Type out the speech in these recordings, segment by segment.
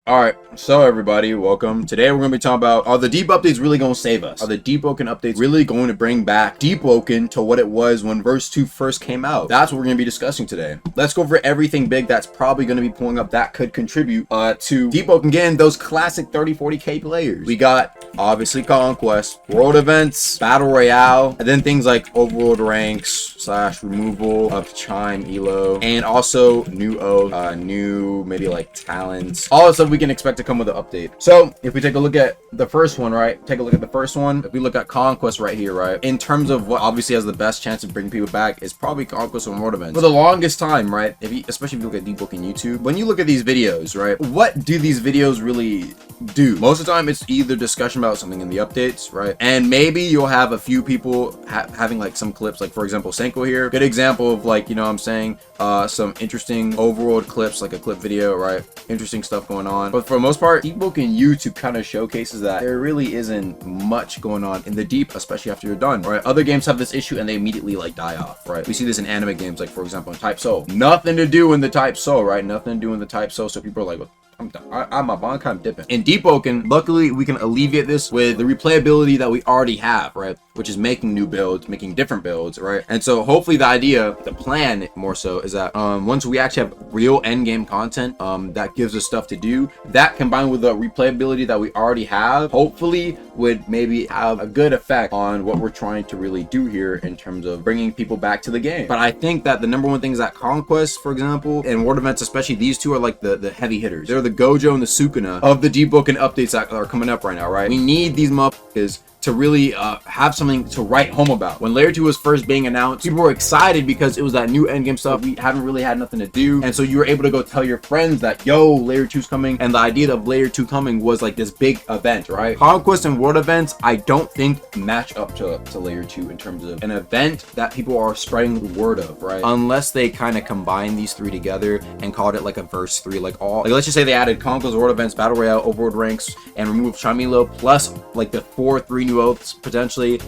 All right, so everybody, welcome. Today we're going to be talking about, are the deep updates really going to save us? Are the Deepwoken updates really going to bring back Deepwoken to what it was when verse 2 first came out? That's what we're going to be discussing today. Let's go over everything big that's probably going to be pulling up that could contribute to Deepwoken getting those classic 30-40k players. We got obviously Conquest, World Events, Battle Royale, and then things like Overworld Ranks / removal of Chime Elo, and also new Oath, new maybe like talents, all the stuff we can expect to come with the update. So if we take a look at the first one, right? Take a look at the first one. If we look at Conquest right here, right? In terms of what obviously has the best chance of bringing people back is probably Conquest and World Events. For the longest time, right? Especially if you look at Deepwoken YouTube, when you look at these videos, right? What do these videos really do? Most of the time it's either discussion about something in the updates, right? And maybe you'll have a few people having like some clips, like for example Senko here, good example of like, you know what I'm saying, some interesting overworld clips, like a clip video, right? Interesting stuff going on. But for the most part, Deepwoken YouTube kind of showcases that there really isn't much going on in the deep, especially after you're done, right? Other games have this issue and they immediately like die off, right? We see this in anime games, like for example in Type Soul. Nothing to do in the Type Soul, right? Nothing to do in the Type Soul, so people are like, I'm kind of dipping. In Deepwoken, luckily we can alleviate this with the replayability that we already have, right? Which is making new builds, making different builds, right? And so hopefully the plan more so is that once we actually have real end game content that gives us stuff to do, that combined with the replayability that we already have, hopefully would maybe have a good effect on what we're trying to really do here in terms of bringing people back to the game. But I think that the number one thing is that Conquest, for example, and World Events especially, these two are like the heavy hitters. They're the Gojo and the Sukuna of the Deepwoken updates that are coming up right now, right? We need these motherfuckers to really have something to write home about. When Layer 2 was first being announced, people were excited because it was that new endgame stuff. We haven't really had nothing to do, and so you were able to go tell your friends that, yo, Layer 2's coming, and the idea of Layer 2 coming was like this big event, right? Conquest and World Events, I don't think match up to Layer 2 in terms of an event that people are spreading the word of, right? Unless they kind of combine these three together and called it like a verse 3, like let's just say they added Conquest, World Events, Battle Royale, Overworld Ranks, and remove Chamilo, plus like the 3 new oaths potentially,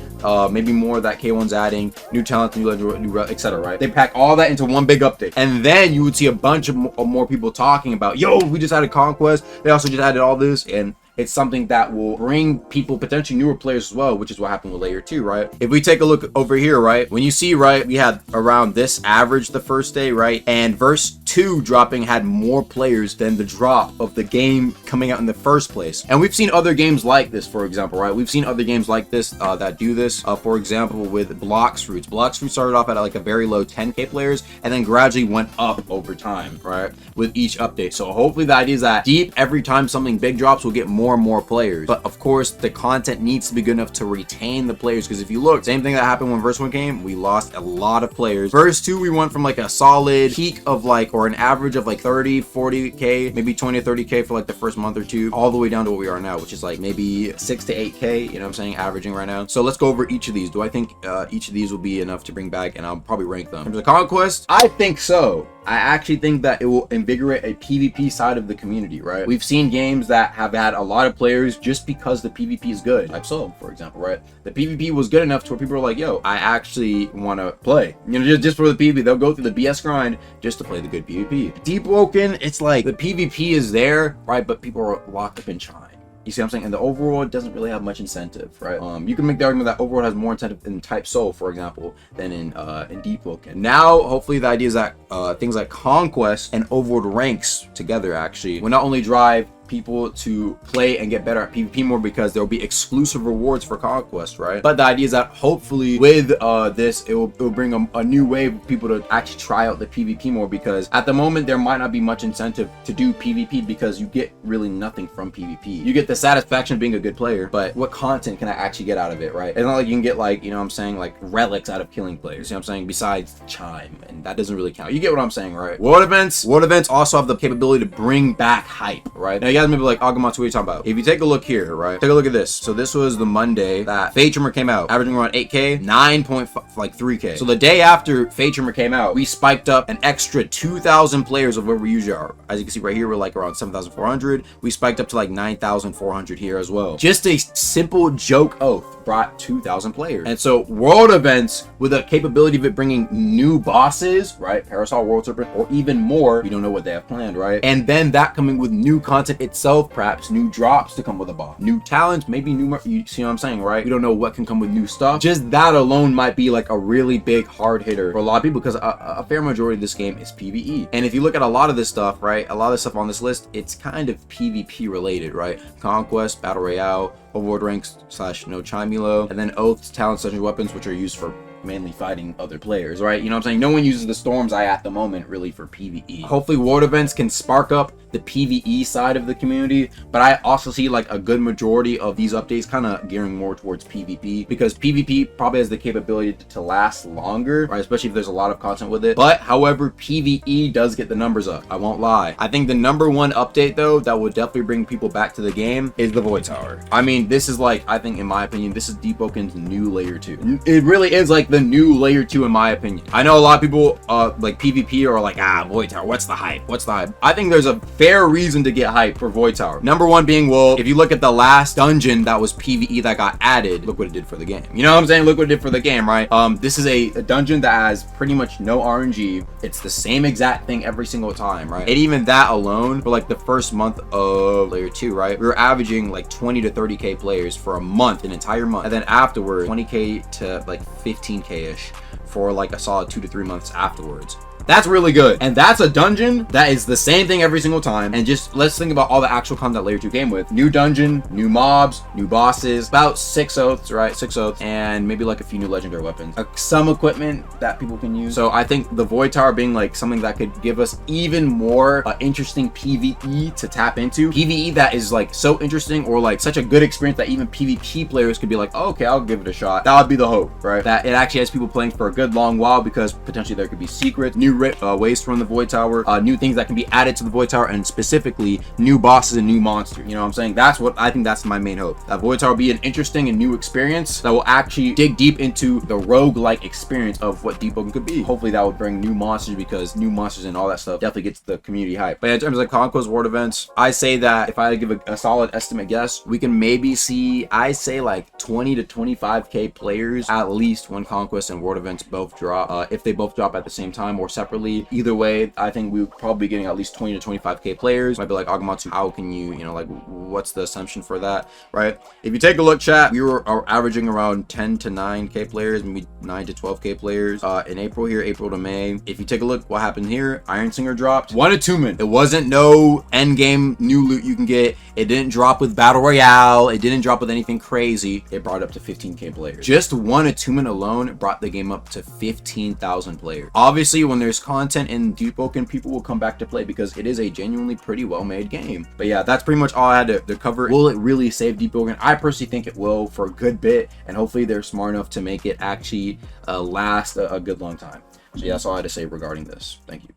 maybe more that K1's adding, new talent, new legend, new etc., right? They pack all that into one big update, and then you would see a bunch of more people talking about, yo, we just added Conquest, they also just added all this, and it's something that will bring people, potentially newer players as well, which is what happened with Layer 2, right? If we take a look over here, right, when you see, right, we had around this average the first day, right, and verse 2 dropping had more players than the drop of the game coming out in the first place. And we've seen other games like this, for example, right? We've seen other games like this that do this, for example, with Blox Fruits. Blox Fruits started off at like a very low 10k players and then gradually went up over time, right, with each update. So hopefully the idea is that deep, every time something big drops, we'll get more and more players. But of course, the content needs to be good enough to retain the players, because if you look, same thing that happened when verse 1 came, we lost a lot of players. Verse 2, we went from like a solid peak of like, or an average of like 30-40k, maybe 20-30k for like the first month or two, all the way down to what we are now, which is like maybe 6 to 8k, you know what I'm saying, averaging right now. So let's go over each of these. Do I think each of these will be enough to bring back? And I'll probably rank them. In terms of Conquest, I think so. I actually think that it will invigorate a PvP side of the community, right? We've seen games that have had a lot of players just because the PvP is good. Like Soul, for example, right? The PvP was good enough to where people are like, yo, I actually want to play. You know, just for the PvP. They'll go through the BS grind just to play the good PvP. Deepwoken, it's like the PvP is there, right? But people are locked up in Chime. You see what I'm saying? And the Overworld doesn't really have much incentive, right? You can make the argument that Overworld has more incentive in Type Soul, for example, than in Deepwoken. Now, hopefully the idea is that things like Conquest and Overworld Ranks together actually will not only drive people to play and get better at PvP more, because there will be exclusive rewards for Conquest, right? But the idea is that hopefully with this, it will bring a new wave of people to actually try out the PvP more, because at the moment there might not be much incentive to do PvP because you get really nothing from PvP. You get the satisfaction of being a good player, but what content can I actually get out of it, right? It's not like you can get like, you know what I'm saying, like relics out of killing players, you know what I'm saying, besides Chime, and that doesn't really count. You get what I'm saying, right? World Events also have the capability to bring back hype, right? Now you guys may be like, Agamotsu, what are you talking about? If you take a look here, right, take a look at this. So this was the Monday that Fate Trimmer came out, averaging around 8k, 9.3k. So the day after Fate Trimmer came out, we spiked up an extra 2,000 players of where we usually are. As you can see right here, we're like around 7,400. We spiked up to like 9,400 here as well. Just a simple joke oath brought 2,000 players. And so World Events, with the capability of it bringing new bosses, right, Parasol, World Serpent, or even more, we don't know what they have planned, right, and then that coming with new content itself, perhaps new drops to come with a boss, new talents, maybe new, you see what I'm saying, right? We don't know what can come with new stuff. Just that alone might be like a really big hard hitter for a lot of people, because a fair majority of this game is PvE. And if you look at a lot of this stuff, right, a lot of the stuff on this list, it's kind of PvP related, right? Conquest, Battle Royale, Overworld ranks / no Chimulo, and then oaths, talents, such as weapons, which are used for mainly fighting other players, right? You know what I'm saying? No one uses the Storm's Eye at the moment really for PvE. Hopefully world events can spark up the PvE side of the community, but I also see like a good majority of these updates kind of gearing more towards PvP, because PvP probably has the capability to last longer, right? Especially if there's a lot of content with it. But however, PvE does get the numbers up, I won't lie. I think the #1 update though that would definitely bring people back to the game is the Void Tower. I mean, this is like, I think in my opinion, this is Deepwoken's new layer 2. It really is like the new layer 2 in my opinion. I know a lot of people like PvP are like, Void Tower, what's the hype? What's the hype? I think there's a fair reason to get hype for Void Tower. #1 being, well, if you look at the last dungeon that was PvE that got added, look what it did for the game. You know what I'm saying? Look what it did for the game, right? This is a dungeon that has pretty much no RNG. It's the same exact thing every single time, right? And even that alone, for like the first month of layer 2, right, we were averaging like 20 to 30k players for a month, an entire month, and then afterward 20k to like 15k ish for like a solid 2 to 3 months afterwards. That's really good. And that's a dungeon that is the same thing every single time. And just let's think about all the actual content that layer 2 came with. New dungeon, new mobs, new bosses, about 6 oaths, right? 6 oaths, and maybe like a few new legendary weapons. Some equipment that people can use. So I think the Void Tower being like something that could give us even more interesting PvE to tap into. PvE that is like so interesting, or like such a good experience that even PvP players could be like, oh, okay, I'll give it a shot. That would be the hope, right? That it actually has people playing for a good long while, because potentially there could be secrets, new ways to run the Void Tower, new things that can be added to the Void Tower, and specifically new bosses and new monsters. You know what I'm saying? That's what I think, that's my main hope. That Void Tower be an interesting and new experience that will actually dig deep into the rogue-like experience of what Deepwoken could be. Hopefully that will bring new monsters, because new monsters and all that stuff definitely gets the community hype. But in terms of Conquest world events, I say that if I give a solid estimate guess, we can maybe see, I say like 20 to 25k players at least when Conquest and world events both drop. If they both drop at the same time or separately, either way, I think we would probably be getting at least 20 to 25k players. Might be like, Agamatsu, how can you, like, what's the assumption for that, right? If you take a look, chat, we were averaging around 10 to 9k players, maybe 9 to 12k players in April here, April to May. If you take a look what happened here, Iron Singer dropped 1 attunement. It wasn't no end game new loot you can get. It didn't drop with Battle Royale. It didn't drop with anything crazy. It brought up to 15k players. Just 1 attunement alone brought the game up to 15,000 players. Obviously, when there's content in Deepwoken, people will come back to play, because it is a genuinely pretty well-made game. But yeah, that's pretty much all I had to cover. Will it really save Deepwoken? I personally think it will for a good bit, and hopefully they're smart enough to make it actually last a good long time. So yeah, that's all I had to say regarding this. Thank you.